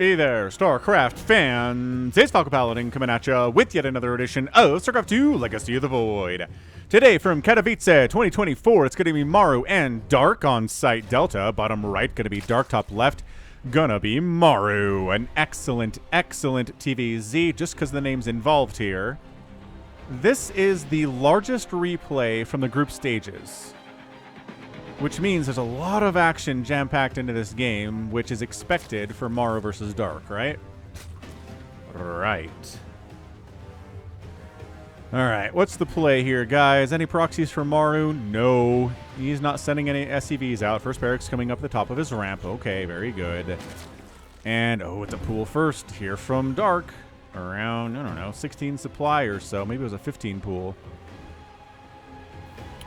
Hey there, StarCraft fans! It's Falcon Paladin coming at ya with yet another edition of StarCraft 2 Legacy of the Void. Today from Katowice 2024, it's going to be Maru and Dark on Site Delta. Bottom right, going to be Dark. Top left, gonna be Maru. An excellent, excellent TVZ, just because the name's involved here. This is the largest replay from the group stages, which means there's a lot of action jam-packed into this game, which is expected for Maru versus Dark, right? Right. Alright, what's the play here, guys? Any proxies for Maru? No. He's not sending any SCVs out. First barracks coming up at the top of his ramp. Okay, very good. And, oh, with the pool first here from Dark. Around, I don't know, 16 supply or so. Maybe it was a 15 pool.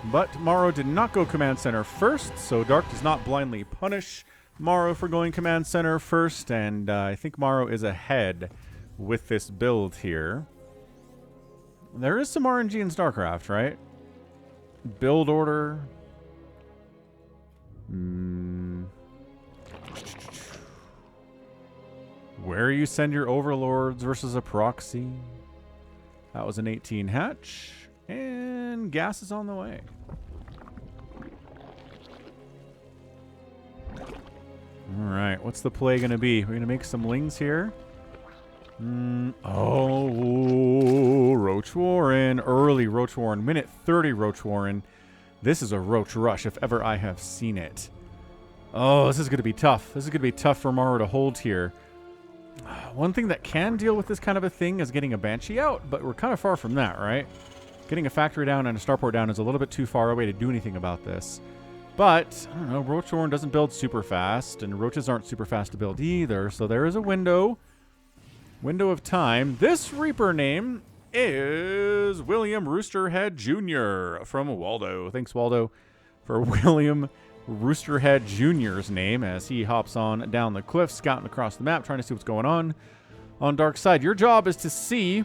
But Maru did not go command center first, so Dark does not blindly punish Maru for going command center first, and I think Maru is ahead with this build here. There is some RNG in StarCraft, right? Build order. Where you send your overlords versus a proxy. That was an 18 hatch. And gas is on the way. Alright, what's the play going to be? We're going to make some lings here. Oh, Roach Warren. Early Roach Warren. Minute 30 Roach Warren. This is a Roach Rush if ever I have seen it. Oh, this is going to be tough. This is going to be tough for Maru to hold here. One thing that can deal with this kind of a thing is getting a Banshee out, but we're kind of far from that, right? Getting a factory down and a starport down is a little bit too far away to do anything about this. But, I don't know, Roach Warren doesn't build super fast, and Roaches aren't super fast to build either, so there is a window of time. This Reaper name is William Roosterhead Jr. from Waldo. Thanks, Waldo, for William Roosterhead Jr.'s name as he hops on down the cliff, scouting across the map, trying to see what's going on Dark side. Your job is to see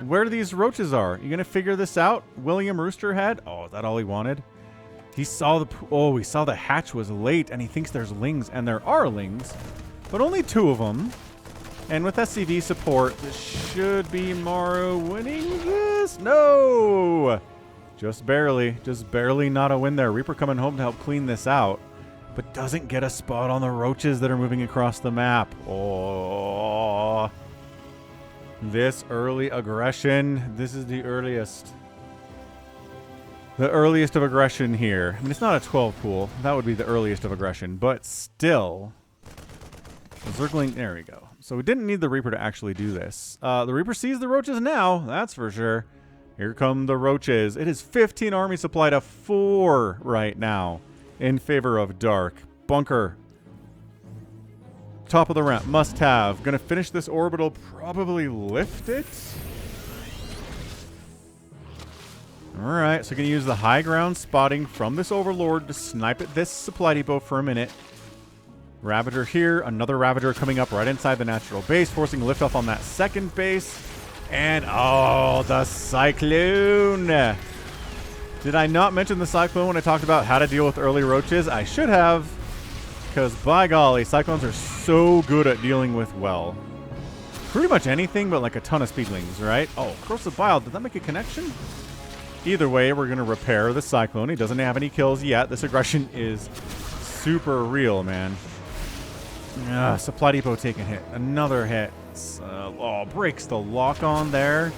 where these roaches are. You gonna figure this out, William Roosterhead? Oh, is that all he wanted? He saw he saw the hatch was late, and he thinks there's lings, and there are lings, but only 2 of them. And with SCV support, this should be Maru winning this. No, just barely not a win there. Reaper coming home to help clean this out, but doesn't get a spot on the roaches that are moving across the map. Oh. This early aggression, this is the earliest of aggression here. I mean, it's not a 12 pool. That would be the earliest of aggression, but still. Circling, there we go. So we didn't need the Reaper to actually do this. The Reaper sees the roaches now, that's for sure. Here come the roaches. It is 15 army supply to 4 right now in favor of Dark. Bunker. Top of the ramp, must have. Gonna finish this orbital, probably lift it. Alright, so gonna use the high ground spotting from this overlord to snipe at this supply depot for a minute. Ravager here, another Ravager coming up right inside the natural base, forcing liftoff on that second base. And oh, the Cyclone! Did I not mention the Cyclone when I talked about how to deal with early roaches? I should have. Because, by golly, Cyclones are so good at dealing with, well, pretty much anything but like a ton of speedlings, right? Oh, Corrosive Bile, did that make a connection? Either way, we're going to repair the Cyclone. He doesn't have any kills yet. This aggression is super real, man. Supply depot taking hit. Another hit. Breaks the lock-on there.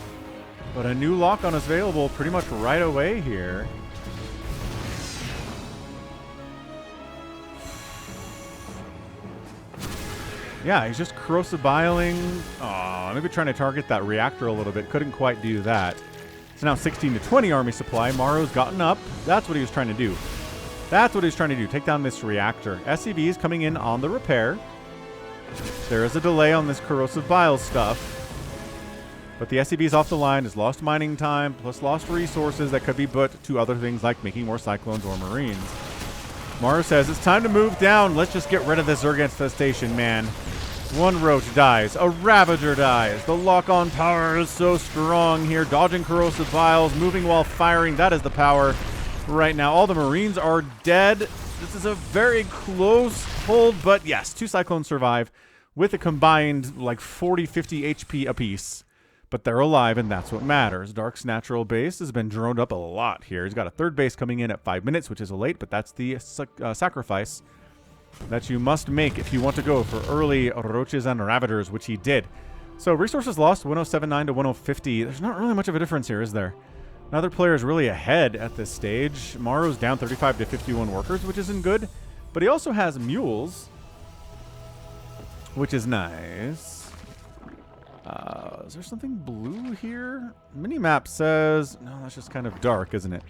But a new lock-on is available pretty much right away here. Yeah, he's just corrosive biling. Maybe trying to target that reactor a little bit. Couldn't quite do that. It's now 16 to 20 army supply. Maru's gotten up. That's what he was trying to do. Take down this reactor. SCV is coming in on the repair. There is a delay on this corrosive bile stuff. But the SCV is off the line. Has lost mining time, plus lost resources that could be put to other things like making more Cyclones or Marines. Maru says, it's time to move down. Let's just get rid of this Zerg infestation, man. 1 Roach dies. A Ravager dies. The lock-on power is so strong here. Dodging corrosive vials, moving while firing. That is the power right now. All the Marines are dead. This is a very close hold, but yes, 2 Cyclones survive with a combined like 40, 50 HP apiece. But they're alive, and that's what matters. Dark's natural base has been droned up a lot here. He's got a 3rd base coming in at 5 minutes, which is a late, but that's the sacrifice that you must make if you want to go for early Roaches and Ravagers, which he did. So resources lost, 1079 to 1050. There's not really much of a difference here, is there? Neither player is really ahead at this stage. MARU's down 35 to 51 workers, which isn't good. But he also has mules, which is nice. Is there something blue here? Minimap says... No, that's just kind of dark, isn't it?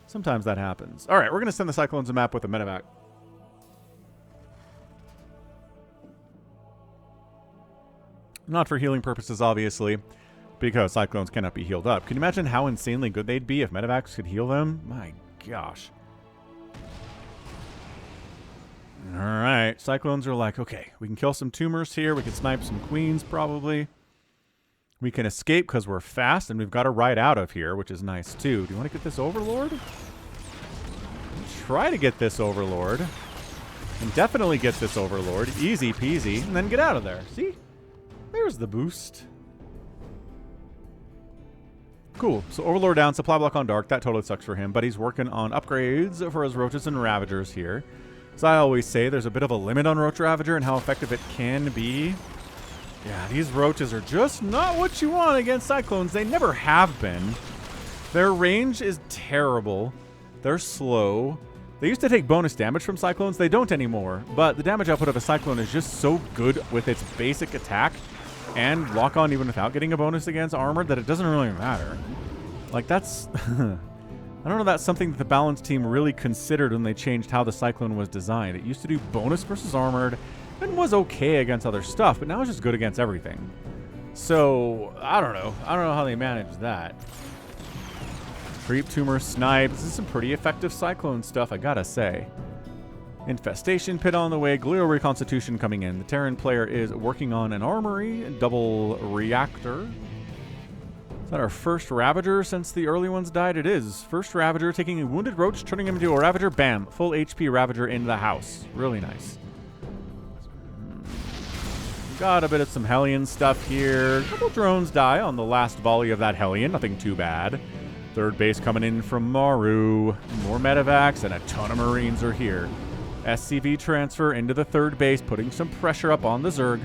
Sometimes that happens. All right, we're going to send the Cyclones a map with a medevac. Not for healing purposes, obviously, because Cyclones cannot be healed up. Can you imagine how insanely good they'd be if medevacs could heal them? My gosh. All right, Cyclones are like, okay, we can kill some tumors here. We can snipe some queens, probably. We can escape because we're fast, and we've got to ride out of here, which is nice, too. Do you want to get this Overlord? Try to get this Overlord. And definitely get this Overlord. Easy peasy. And then get out of there. See? There's the boost. Cool. So Overlord down, supply block on Dark. That totally sucks for him, but he's working on upgrades for his Roaches and Ravagers here. As I always say, there's a bit of a limit on Roach Ravager and how effective it can be. Yeah, these Roaches are just not what you want against Cyclones. They never have been. Their range is terrible. They're slow. They used to take bonus damage from Cyclones. They don't anymore. But the damage output of a Cyclone is just so good with its basic attack and lock on even without getting a bonus against armor that it doesn't really matter. Like, that's... I don't know, that's something that the Balance team really considered when they changed how the Cyclone was designed. It used to do bonus versus armored and was okay against other stuff, but now it's just good against everything. So, I don't know. I don't know how they managed that. Creep, Tumor, Snipe. This is some pretty effective Cyclone stuff, I gotta say. Infestation Pit on the way. Glio Reconstitution coming in. The Terran player is working on an armory, double reactor. Is that our first Ravager since the early ones died? It is. First Ravager taking a wounded Roach, turning him into a Ravager. Bam. Full HP Ravager in the house. Really nice. Got a bit of some Hellion stuff here. A couple drones die on the last volley of that Hellion. Nothing too bad. 3rd base coming in from MARU. More medevacs and a ton of Marines are here. SCV transfer into the 3rd base, putting some pressure up on the Zerg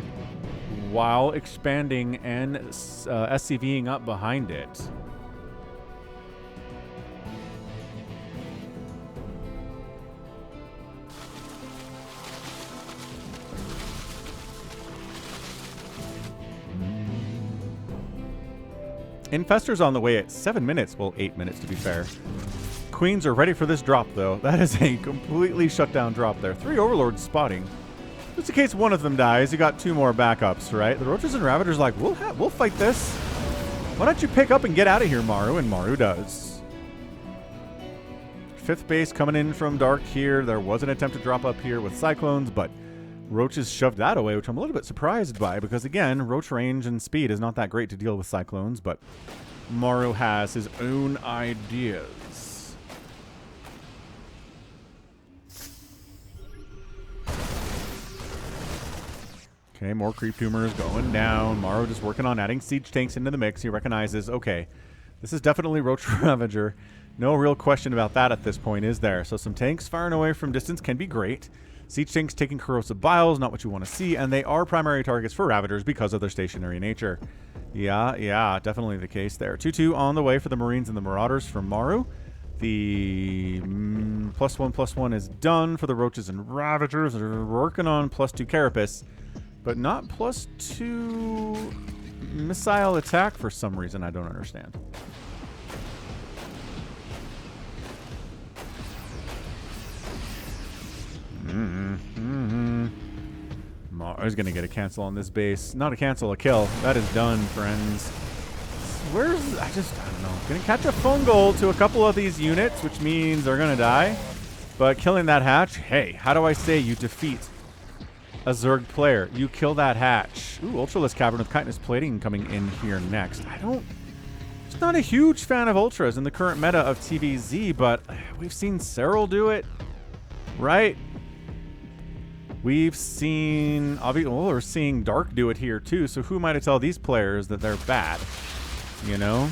while expanding and SCVing up behind it. Infester's on the way at 7 minutes. Well, 8 minutes to be fair. Queens are ready for this drop, though. That is a completely shut down drop there. 3 Overlords spotting. Just in case one of them dies, you got 2 more backups, right? The Roaches and Ravagers like, we'll fight this. Why don't you pick up and get out of here, MARU? And MARU does. 5th base coming in from Dark here. There was an attempt to drop up here with Cyclones, but Roaches shoved that away, which I'm a little bit surprised by, because again, Roach range and speed is not that great to deal with Cyclones, but MARU has his own ideas. Okay, more creep tumors going down. MARU just working on adding siege tanks into the mix. He recognizes, okay, this is definitely Roach Ravager. No real question about that at this point, is there? So some tanks firing away from distance can be great. Siege tanks taking corrosive biles, not what you want to see, and they are primary targets for Ravagers because of their stationary nature. Yeah, definitely the case there. 2-2 on the way for the Marines and the Marauders from MARU. The +1/+1 is done for the Roaches and Ravagers. They're working on +2 Carapace, but not +2 missile attack for some reason I don't understand. Maru's going to get a cancel on this base. Not a cancel, a kill. That is done, friends. Where's... I don't know. Going to catch a fungal to a couple of these units, which means they're going to die. But killing that hatch, hey, how do I say you defeat a Zerg player? You kill that hatch. Ooh, Ultraless Cavern with Chitinous Plating coming in here next. Just not a huge fan of Ultras in the current meta of TVZ, but we've seen Serral do it. right? We've seen, obviously, well, we're seeing Dark do it here too, so who am I to tell these players that they're bad? You know?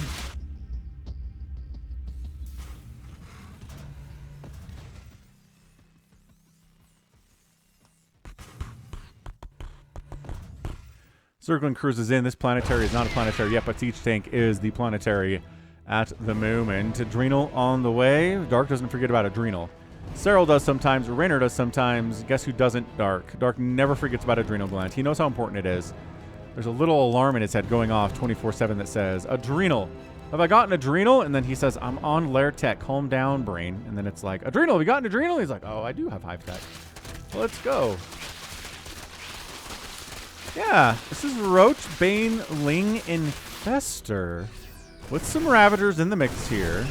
Circling cruises in. This planetary is not a planetary yet, but Siege Tank is the planetary at the moment. Adrenal on the way. Dark doesn't forget about Adrenal. Cyril does sometimes. Raynor does sometimes. Guess who doesn't? Dark. Dark never forgets about Adrenal Gland. He knows how important it is. There's a little alarm in his head going off 24/7 that says, Adrenal. Have I gotten Adrenal? And then he says, I'm on Lair Tech. Calm down, brain. And then it's like, Adrenal, have you gotten Adrenal? He's like, oh, I do have Hive Tech. Well, let's go. Yeah, this is Roach, Bane, Ling, Infester. With some Ravagers in the mix here.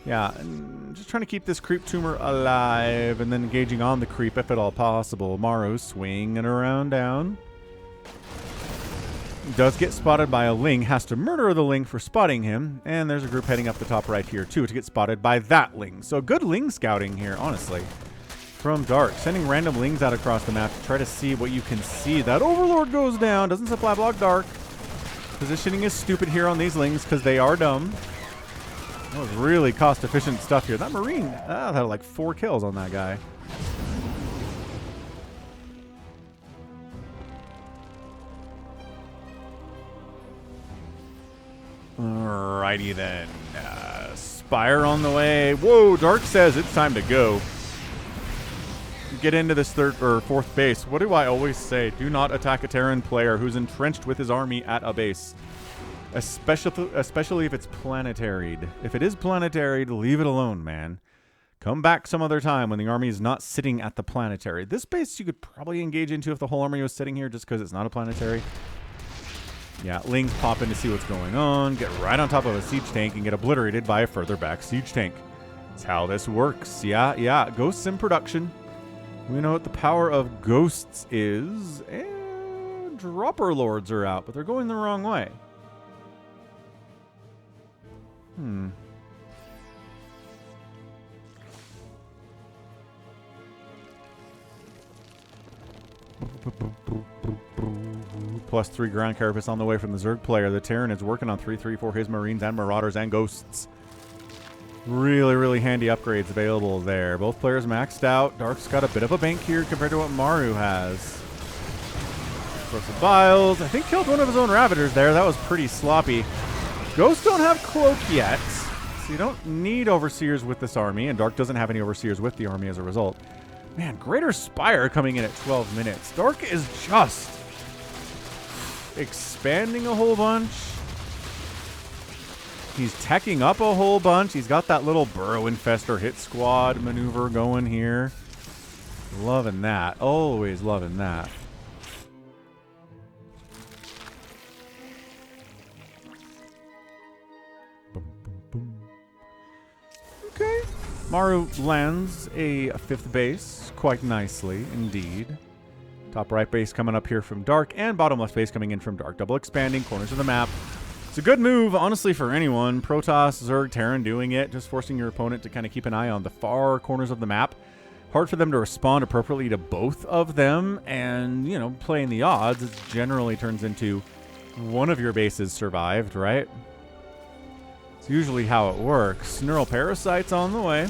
Yeah, and just trying to keep this creep tumor alive and then engaging on the creep if at all possible. MARU swinging around down. Does get spotted by a Ling, has to murder the Ling for spotting him. And there's a group heading up the top right here too to get spotted by that Ling. So good Ling scouting here, honestly. From Dark, sending random Lings out across the map to try to see what you can see. That Overlord goes down, doesn't supply block Dark. Positioning is stupid here on these Lings because they are dumb. That was really cost-efficient stuff here. That Marine had like 4 kills on that guy. Alrighty then. Spire on the way. Whoa, Dark says it's time to go. Get into this 3rd or 4th base. What do I always say? Do not attack a Terran player who's entrenched with his army at a base. Especially if it's planetaried. If it is planetaried, leave it alone, man. Come back some other time when the army is not sitting at the planetary. This base you could probably engage into if the whole army was sitting here just because it's not a planetary. Yeah, Lings pop in to see what's going on, get right on top of a siege tank, and get obliterated by a further back siege tank. That's how this works. Yeah. Ghosts in production. We know what the power of ghosts is. And dropper lords are out, but they're going the wrong way. +3 ground carapace on the way from the Zerg player. The Terran is working on 3/3 for his Marines and Marauders and Ghosts. Really, really handy upgrades available there. Both players maxed out. Dark's got a bit of a bank here compared to what MARU has. Throws some vials. I think killed one of his own Ravagers there. That was pretty sloppy. Ghosts don't have Cloak yet, so you don't need Overseers with this army, and Dark doesn't have any Overseers with the army as a result. Man, Greater Spire coming in at 12 minutes. Dark is just expanding a whole bunch. He's teching up a whole bunch. He's got that little Burrow Infester hit squad maneuver going here. Loving that. Always loving that. Boom, boom, boom. Okay. MARU lands a 5th base quite nicely indeed. Top right base coming up here from Dark, and bottom left base coming in from Dark. Double expanding corners of the map. It's a good move, honestly, for anyone. Protoss, Zerg, Terran doing it, just forcing your opponent to kind of keep an eye on the far corners of the map. Hard for them to respond appropriately to both of them, and, you know, playing the odds, it generally turns into one of your bases survived, right? It's usually how it works. Neural Parasites on the way.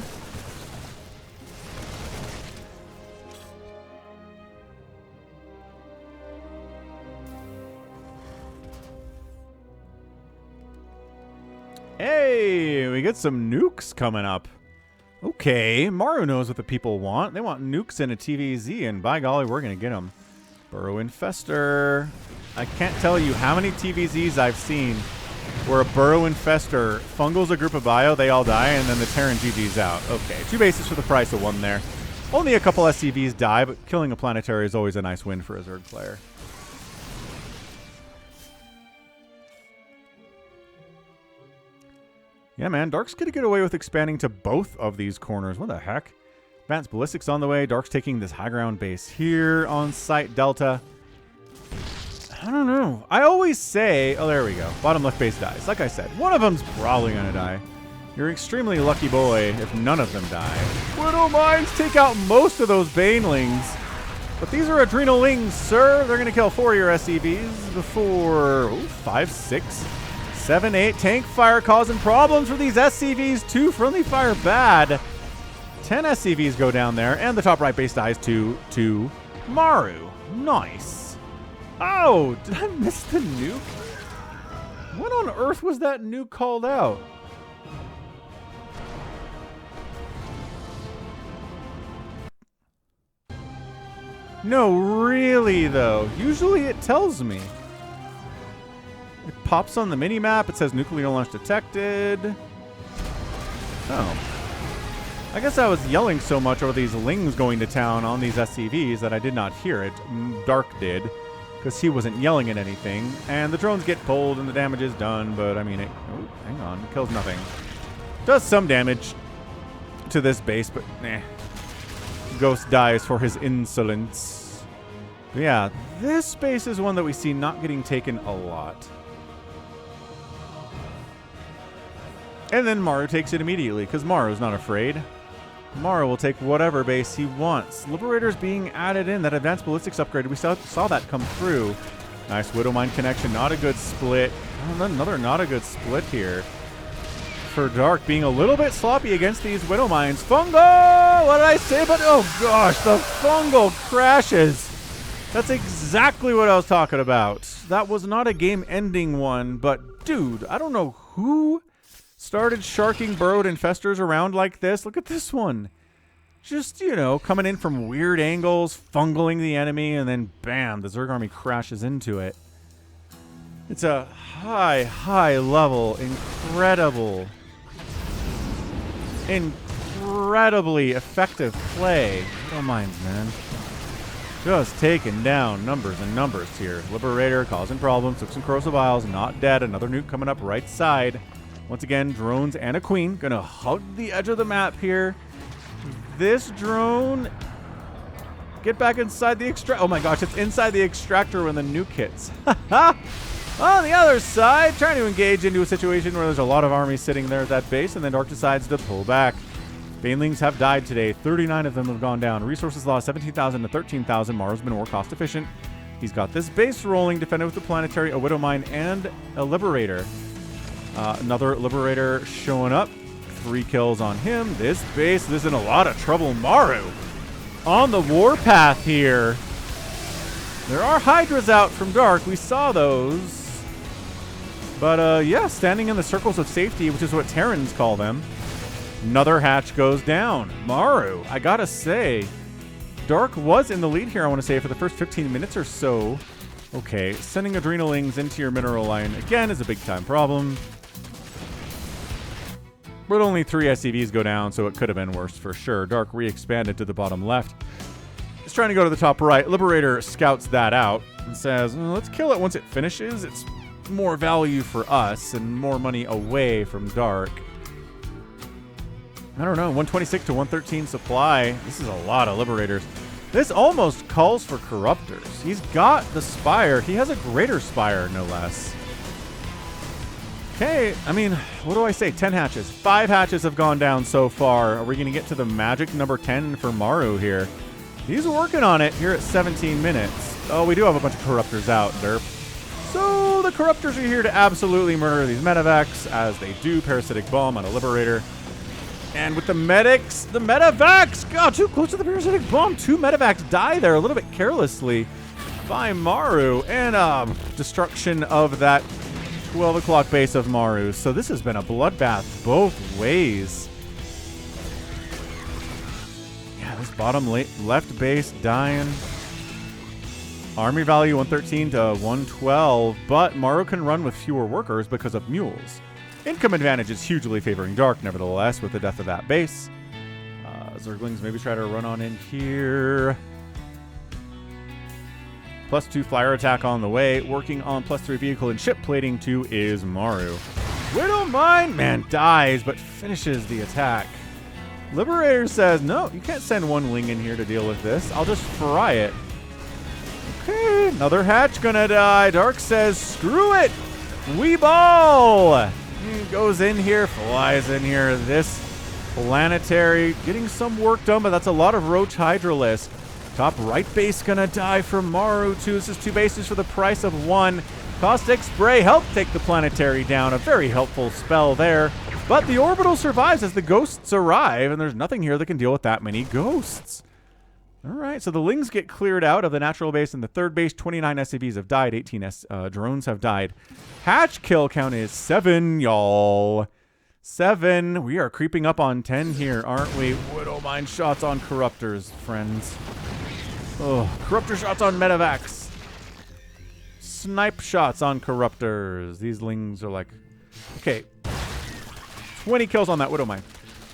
Hey, we get some nukes coming up. Okay, MARU knows what the people want. They want nukes and a TVZ, and by golly, we're going to get them. Burrow Infester. I can't tell you how many TVZs I've seen where a Burrow Infester fungals a group of bio, they all die, and then the Terran GG's out. Okay, 2 bases for the price of 1 there. Only a couple SCVs die, but killing a planetary is always a nice win for a Zerg player. Yeah, man, Dark's going to get away with expanding to both of these corners. What the heck? Advanced Ballistics on the way. Dark's taking this high ground base here on site Delta. I don't know. I always say... Oh, there we go. Bottom left base dies. Like I said, one of them's probably going to die. You're an extremely lucky boy if none of them die. Widow Mines take out most of those Banelings. But these are Adrenalings, sir. They're going to kill 4 of your SCVs before 5, 6, 7, 8. Tank fire causing problems for these SCVs. 2 friendly fire bad. 10 SCVs go down there. And the top right base dies to MARU. Nice. Oh, did I miss the nuke? When on earth was that nuke called out? No, really, though. Usually it tells me. It pops on the mini-map. It says nuclear launch detected. Oh. I guess I was yelling so much over these lings going to town on these SCVs that I did not hear it. Dark did, because he wasn't yelling at anything. And the drones get pulled and the damage is done, but I mean, oh, hang on. It kills nothing. Does some damage to this base, but nah. Ghost dies for his insolence. But yeah, this base is one that we see not getting taken a lot. And then MARU takes it immediately, because MARU's not afraid. MARU will take whatever base he wants. Liberator's being added in. That advanced ballistics upgrade, we saw that come through. Nice Widow Mine connection. Not a good split. Oh, another not a good split here. For Dark being a little bit sloppy against these Widow Mines. Fungal! What did I say? But oh gosh, the Fungal crashes. That's exactly what I was talking about. That was not a game-ending one, but dude, I don't know who started sharking burrowed infestors around like this. Look at this one. Just, you know, coming in from weird angles, fungling the enemy, and then bam, the Zerg army crashes into it. It's a high level, incredibly effective play. Don't mind, man. Just taking down numbers and numbers here. Liberator causing problems. Took some corrosive vials. Not dead. Another nuke coming up right side. Once again, drones and a queen. Gonna hug the edge of the map here. This drone... Get back inside the extractor. Oh my gosh, it's inside the extractor when the nuke hits. On the other side, trying to engage into a situation where there's a lot of armies sitting there at that base, and then Dark decides to pull back. Banelings have died today. 39 of them have gone down. Resources lost 17,000 to 13,000. MARU's been more cost efficient. He's got this base rolling, defended with the Planetary, a Widow Mine, and a Liberator. Another Liberator showing up. 3 kills on him. This base is in a lot of trouble. MARU on the warpath here. There are Hydras out from Dark. We saw those. But, yeah, standing in the circles of safety, which is what Terrans call them. Another hatch goes down. MARU, I gotta say, Dark was in the lead here, I want to say, for the first 15 minutes or so. Okay, sending Adrenalings into your mineral line, again, is a big-time problem. But only 3 SCVs go down, so it could have been worse for sure. Dark re-expanded to the bottom left. He's trying to go to the top right. Liberator scouts that out and says, let's kill it once it finishes. It's more value for us and more money away from Dark. I don't know, 126 to 113 supply. This is a lot of Liberators. This almost calls for Corruptors. He's got the Spire. He has a greater Spire, no less. Okay, I mean, what do I say? 10 hatches. 5 hatches have gone down so far. Are we going to get to the magic number 10 for MARU here? He's working on it here at 17 minutes. Oh, we do have a bunch of Corruptors out there. So the Corruptors are here to absolutely murder these Medivacs, as they do. Parasitic Bomb on a Liberator. And with the medics, the Medivacs, God, too close to the Parasitic Bomb. 2 Medivacs die there a little bit carelessly by MARU. And destruction of that 12 o'clock base of MARU. So this has been a bloodbath both ways. Yeah, this bottom left base dying. Army value 113 to 112, but MARU can run with fewer workers because of mules. Income advantage is hugely favoring Dark, nevertheless, with the death of that base. Zerglings maybe try to run on in here. +2 flyer attack on the way. Working on +3 vehicle and ship plating 2 is MARU. Widow Mine, man, dies, but finishes the attack. Liberator says, no, you can't send 1 Ling in here to deal with this. I'll just fry it. Okay, another hatch gonna die. Dark says, screw it. We ball. Goes in here, flies in here. This planetary getting some work done, but that's a lot of Roach Hydralisk. Top right base gonna die for Maru too. This is 2 bases for the price of 1. Caustic Spray helped take the planetary down. A very helpful spell there. But the orbital survives as the ghosts arrive, and there's nothing here that can deal with that many ghosts. All right, so the Lings get cleared out of the natural base, and the third base, 29 SCVs have died, 18 drones have died. Hatch kill count is 7, y'all. 7. We are creeping up on 10 here, aren't we? Widowmine shots on Corruptors, friends. Oh, Corruptor shots on Medivacs. Snipe shots on Corruptors. These Lings are like... Okay. 20 kills on that Widowmine.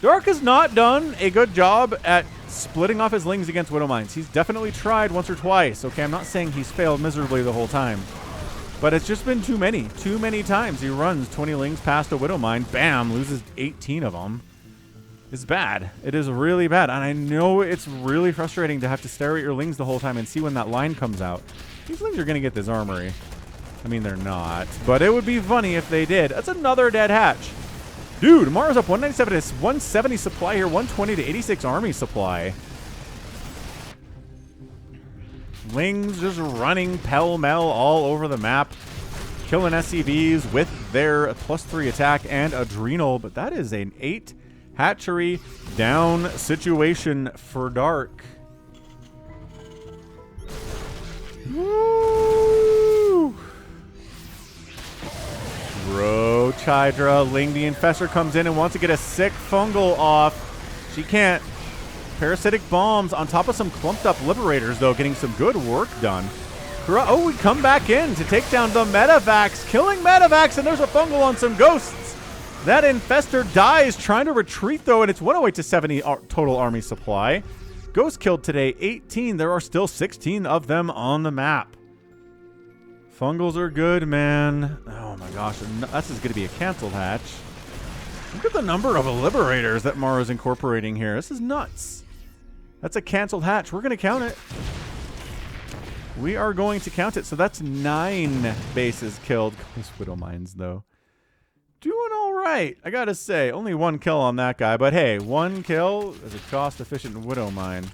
Dark has not done a good job at splitting off his Lings against Widowmines. He's definitely tried once or twice. Okay, I'm not saying he's failed miserably the whole time. But it's just been too many. Too many times he runs 20 Lings past a Widowmine. Bam! Loses 18 of them. It's bad. It is really bad. And I know it's really frustrating to have to stare at your Lings the whole time and see when that line comes out. These Lings are going to get this armory. I mean, they're not. But it would be funny if they did. That's another dead hatch. Dude, Maru's up 197 to 170 supply here. 120 to 86 army supply. Lings just running pell-mell all over the map. Killing SCVs with their +3 attack and Adrenal. But that is an 8 hatchery down situation for Dark. Woo! Roach Hydra. Ling the Infestor comes in and wants to get a sick fungal off. She can't. Parasitic bombs on top of some clumped up Liberators, though, getting some good work done. Oh, we come back in to take down the Medivacs. Killing Medivacs, and there's a fungal on some ghosts. That Infestor dies trying to retreat, though, and it's 108 to 70 total army supply. Ghost killed today 18. There are still 16 of them on the map. Fungals are good, man. Oh my gosh, this is going to be a canceled hatch. Look at the number of Liberators that Maru's incorporating here. This is nuts. That's a canceled hatch. We're going to count it. We are going to count it. So that's 9 bases killed. Those Widowmines, though. Doing all right, I gotta say. Only 1 kill on that guy, but hey, 1 kill is a cost-efficient Widowmine.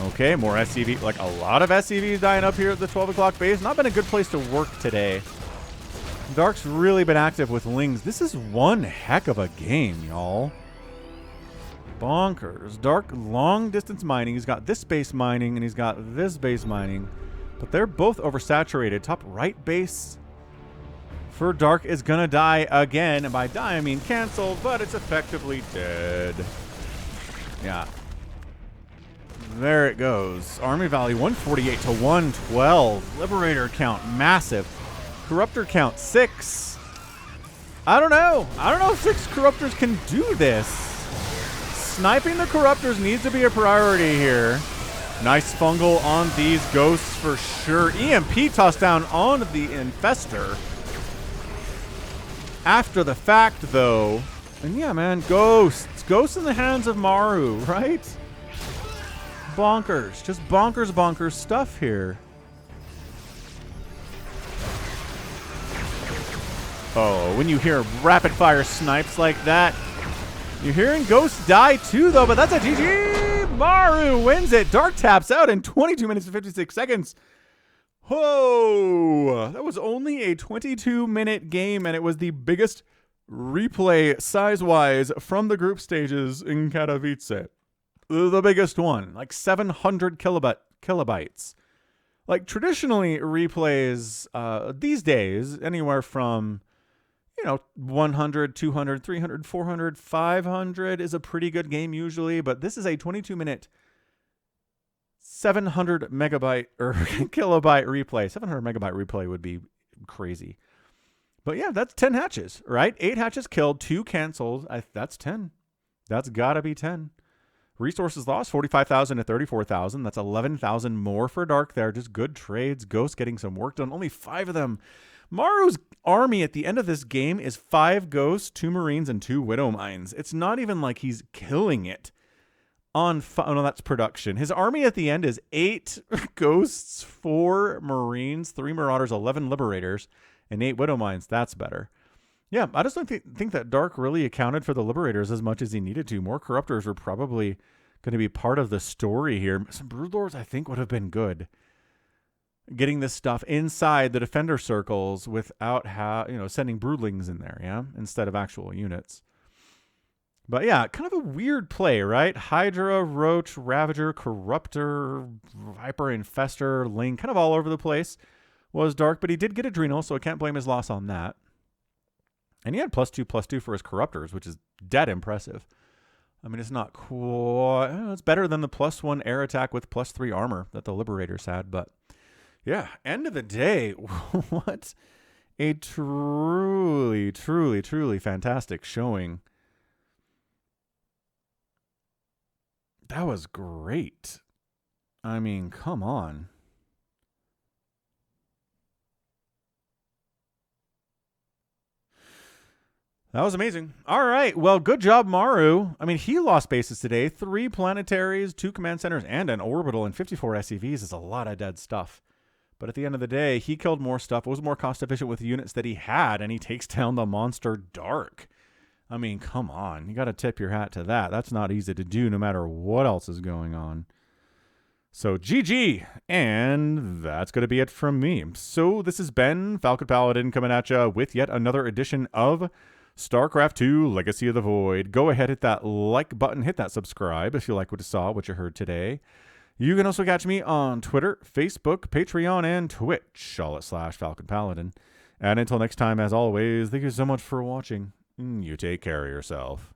Okay, more SCV. Like a lot of SCVs dying up here at the 12 o'clock base. Not been a good place to work today. Dark's really been active with Lings. This is one heck of a game, y'all. Bonkers. Dark long distance mining. He's got this base mining and he's got this base mining. But they're both oversaturated. Top right base for Dark is going to die again. And by die, I mean canceled, but it's effectively dead. Yeah. There it goes. Army Valley 148 to 112. Liberator count massive. Corruptor count 6. I don't know. I don't know if 6 Corruptors can do this. Sniping the Corruptors needs to be a priority here. Nice fungal on these ghosts for sure. EMP tossed down on the Infestor. After the fact, though. And yeah, man, ghosts. Ghosts in the hands of Maru, right? Bonkers. Just bonkers stuff here. Oh, when you hear rapid fire snipes like that, you're hearing ghosts die too, though, but that's a GG. Maru wins it. Dark taps out in 22 minutes and 56 seconds. Whoa. That was only a 22-minute game, and it was the biggest replay size-wise from the group stages in Katowice. The biggest one, like 700 kilobytes. Like traditionally replays these days, anywhere from, 100, 200, 300, 400, 500 is a pretty good game usually, but this is a 22-minute 700 megabyte or kilobyte replay. 700 megabyte replay would be crazy. But yeah, that's 10 hatches, right? 8 hatches killed, 2 canceled. That's 10. That's gotta be 10. Resources lost, 45,000 to 34,000. That's 11,000 more for Dark there. Just good trades. Ghosts getting some work done. Only 5 of them. Maru's army at the end of this game is 5 Ghosts, 2 Marines, and 2 Widowmines. It's not even like he's killing it. Oh, no, that's production. His army at the end is 8 Ghosts, 4 Marines, 3 Marauders, 11 Liberators, and 8 Widow Mines. That's better. Yeah, I just don't think that Dark really accounted for the Liberators as much as he needed to. More Corruptors were probably going to be part of the story here. Some Broodlords, I think, would have been good. Getting this stuff inside the Defender circles without sending Broodlings in there, yeah, instead of actual units. But yeah, kind of a weird play, right? Hydra, Roach, Ravager, Corruptor, Viper, Infester, Ling, kind of all over the place was Dark, but he did get Adrenal, so I can't blame his loss on that. And he had +2/+2 for his Corruptors, which is dead impressive. I mean, it's not cool. It's better than the +1 air attack with +3 armor that the Liberators had. But yeah, end of the day, what a truly, truly, truly fantastic showing. That was great. I mean, come on. That was amazing. All right. Well, good job, Maru. I mean, he lost bases today. 3 planetaries, 2 command centers, and an orbital, and 54 SCVs is a lot of dead stuff. But at the end of the day, he killed more stuff. It was more cost efficient with the units that he had, and he takes down the monster Dark. I mean, come on. You got to tip your hat to that. That's not easy to do no matter what else is going on. So GG, and that's going to be it from me. So this has been Falcon Paladin coming at you with yet another edition of StarCraft 2 Legacy of the Void. Go ahead, hit that like button, hit that subscribe if you like what you saw, what you heard today. You can also catch me on Twitter, Facebook, Patreon, and Twitch, all at /Falcon Paladin. And until next time, as always, thank you so much for watching. You take care of yourself.